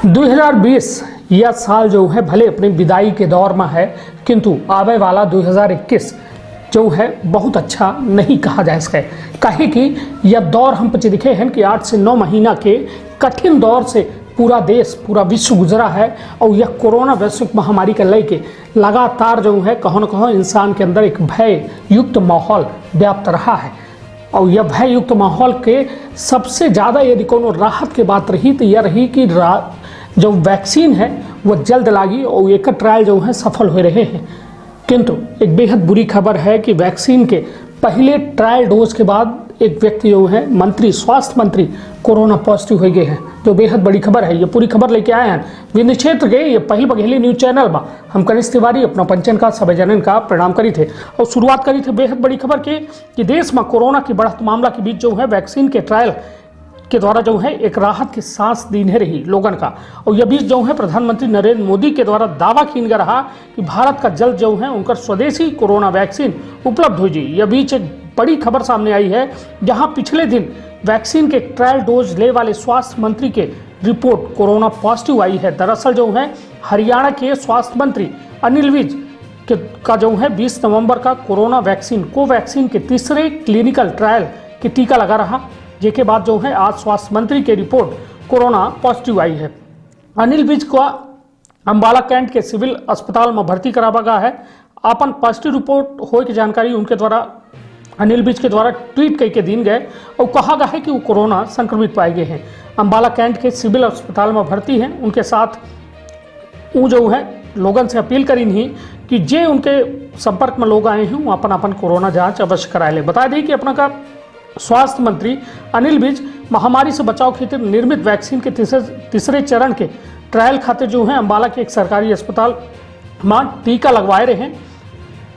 2020 यह साल जो है भले अपनी विदाई के दौर में है, किंतु आवे वाला 2021 जो है बहुत अच्छा नहीं कहा जा सकता है। काहे कि यह दौर हम पे दिखे हैं कि 8 से 9 महीना के कठिन दौर से पूरा देश पूरा विश्व गुजरा है और यह कोरोना वैश्विक महामारी के लेके लगातार जो है कहो न कहो इंसान के अंदर एक भय युक्त माहौल व्याप्त रहा है। और यह भय युक्त माहौल के सबसे ज़्यादा यदि कोनो राहत की बात रही तो यह रही कि जो वैक्सीन है वह जल्द लागी और एक ट्रायल जो है सफल हो रहे हैं। किंतु एक बेहद बुरी खबर है कि वैक्सीन के पहले ट्रायल डोज के बाद एक व्यक्ति जो है स्वास्थ्य मंत्री कोरोना पॉजिटिव हो गए हैं, जो बेहद बड़ी खबर है। ये पूरी खबर लेके आए हैं विंध्य क्षेत्र के ये पहल बघेली न्यूज चैनल में। हम कनिष्ठ तिवारी अपना पंचन का सभी जनन का प्रणाम करी थे और शुरुआत करी थे बेहद बड़ी खबर के कि देश में कोरोना की बढ़त मामला के बीच जो है वैक्सीन के ट्रायल के द्वारा जो है एक राहत की सांस दीने रही लोगन का। और यह बीच जो है प्रधानमंत्री नरेंद्र मोदी के द्वारा दावा किन गया रहा कि भारत का जल्द जो है उनका स्वदेशी कोरोना वैक्सीन उपलब्ध हो जाए। यह बीच एक बड़ी खबर सामने आई है जहां पिछले दिन वैक्सीन के ट्रायल डोज ले वाले स्वास्थ्य मंत्री के रिपोर्ट कोरोना पॉजिटिव आई है। दरअसल जो है हरियाणा के स्वास्थ्य मंत्री अनिल विज का जो है 20 नवंबर का कोरोना वैक्सीन कोवैक्सीन के तीसरे क्लिनिकल ट्रायल के टीका लगा रहा, जिसके बाद जो है आज स्वास्थ्य मंत्री की रिपोर्ट कोरोना पॉजिटिव आई है। अनिल विज को अंबाला कैंट के सिविल अस्पताल में भर्ती करावा गया है। अपन पॉजिटिव रिपोर्ट हो की जानकारी उनके द्वारा अनिल विज के द्वारा ट्वीट करके दिन गए और कहा गया है कि वो कोरोना संक्रमित पाए गए हैं। अंबाला कैंट के सिविल अस्पताल में भर्ती हैं। उनके साथ वो जो है लोगों से अपील करी नहीं कि जे उनके संपर्क में लोग आए हैं वो अपन कोरोना जांच अवश्य कराए ले। बता दें कि अपना का स्वास्थ्य मंत्री अनिल विज महामारी से बचाव खातिर निर्मित वैक्सीन के तीसरे चरण के ट्रायल खातिर जो है अंबाला के एक सरकारी अस्पताल में टीका लगवाए रहे हैं।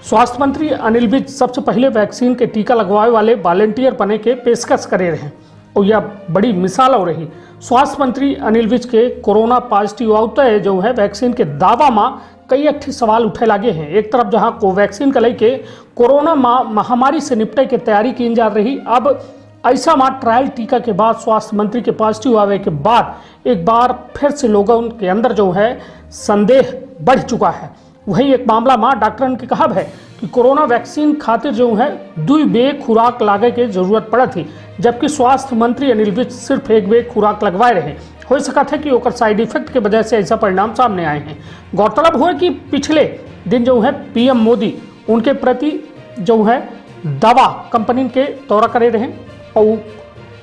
स्वास्थ्य मंत्री अनिल विज सबसे पहले वैक्सीन के टीका लगवाए वाले वॉलंटियर बने के पेशकश करे रहे और यह बड़ी मिसाल हो रही। स्वास्थ्य मंत्री अनिल विज के कोरोना पॉजिटिव आते जो है वैक्सीन के दावा में कई अच्छे सवाल उठे लगे हैं। एक तरफ जहां कोवैक्सीन के लेके कोरोना महामारी से निपटे की तैयारी की जा रही, अब ऐसा ट्रायल टीका के बाद स्वास्थ्य मंत्री के पॉजिटिव आवे के बाद एक बार फिर से लोगों के अंदर जो है संदेह बढ़ चुका है। वही एक मामला में डॉक्टर के कहा है कि कोरोना वैक्सीन खातिर जो है 2 बेग खुराक लागे की जरूरत पड़ा थी, जबकि स्वास्थ्य मंत्री अनिल विज सिर्फ 1 बेग खुराक लगवाए रहे। हो सका था कि ओकर साइड इफेक्ट के वजह से ऐसा परिणाम सामने आए हैं। गौरतलब हो कि पिछले दिन जो है पीएम मोदी उनके प्रति जो है दवा कंपनी के दौरा करे रहे और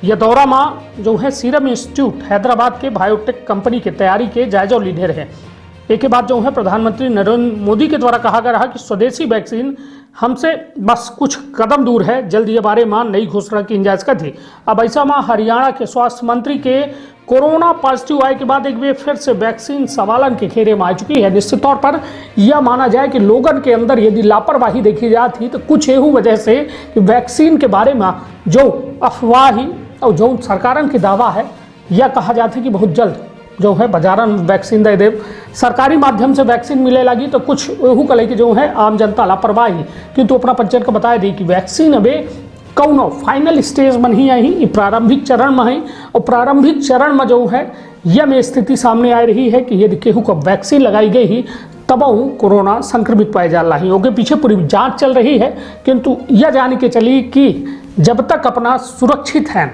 यह दौरा में जो है सीरम इंस्टीट्यूट हैदराबाद के बायोटेक कंपनी के तैयारी के जायजा लीधे रहे। एक के बाद जो है प्रधानमंत्री नरेंद्र मोदी के द्वारा कहा गया रहा कि स्वदेशी वैक्सीन हमसे बस कुछ कदम दूर है, जल्द ये बारे में नई घोषणा की जा सकती थी। अब ऐसा में हरियाणा के स्वास्थ्य मंत्री के कोरोना पॉजिटिव आए के बाद एक बार फिर से वैक्सीन सवालन के घेरे में आ चुकी है। निश्चित तौर पर यह माना जाए कि लोगों के अंदर यदि लापरवाही देखी जाती तो कुछ एहू वजह से कि वैक्सीन के बारे में जो अफवाही और जो सरकार की दावा है यह कहा जाता है कि बहुत जल्द जो है बाजार में वैक्सीन दे दे, सरकारी माध्यम से वैक्सीन मिले लगी तो कुछ एहू कले कि जो है आम जनता लापरवाही। किंतु अपना पंचायत को बताया दी कि वैक्सीन अबे कौनो फाइनल स्टेज में नहीं आई, प्रारंभिक चरण में है और प्रारंभिक चरण में जो है यह में स्थिति सामने आ रही है कि यदि केहू को वैक्सीन लगाई गई ही तब वो कोरोना संक्रमित पाए जा रही है। पीछे पूरी जांच चल रही है, किंतु यह जान के चली कि जब तक अपना सुरक्षित है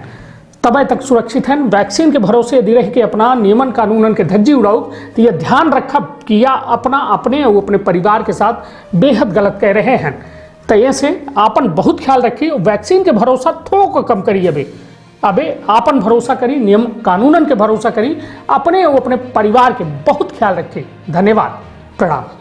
तब तक सुरक्षित हैं। वैक्सीन के भरोसे यदि रह के अपना नियमन कानूनन के धज्जी उड़ाओ तो यह ध्यान रखब कि या अपने और अपने परिवार के साथ बेहद गलत कह रहे हैं। तो ऐसे आपन बहुत ख्याल रखिए, वैक्सीन के भरोसा थोक कम करिए। अबे आपन भरोसा करी, नियम कानूनन के भरोसा करी, अपने और अपने परिवार के बहुत ख्याल रखिए। धन्यवाद, प्रणाम।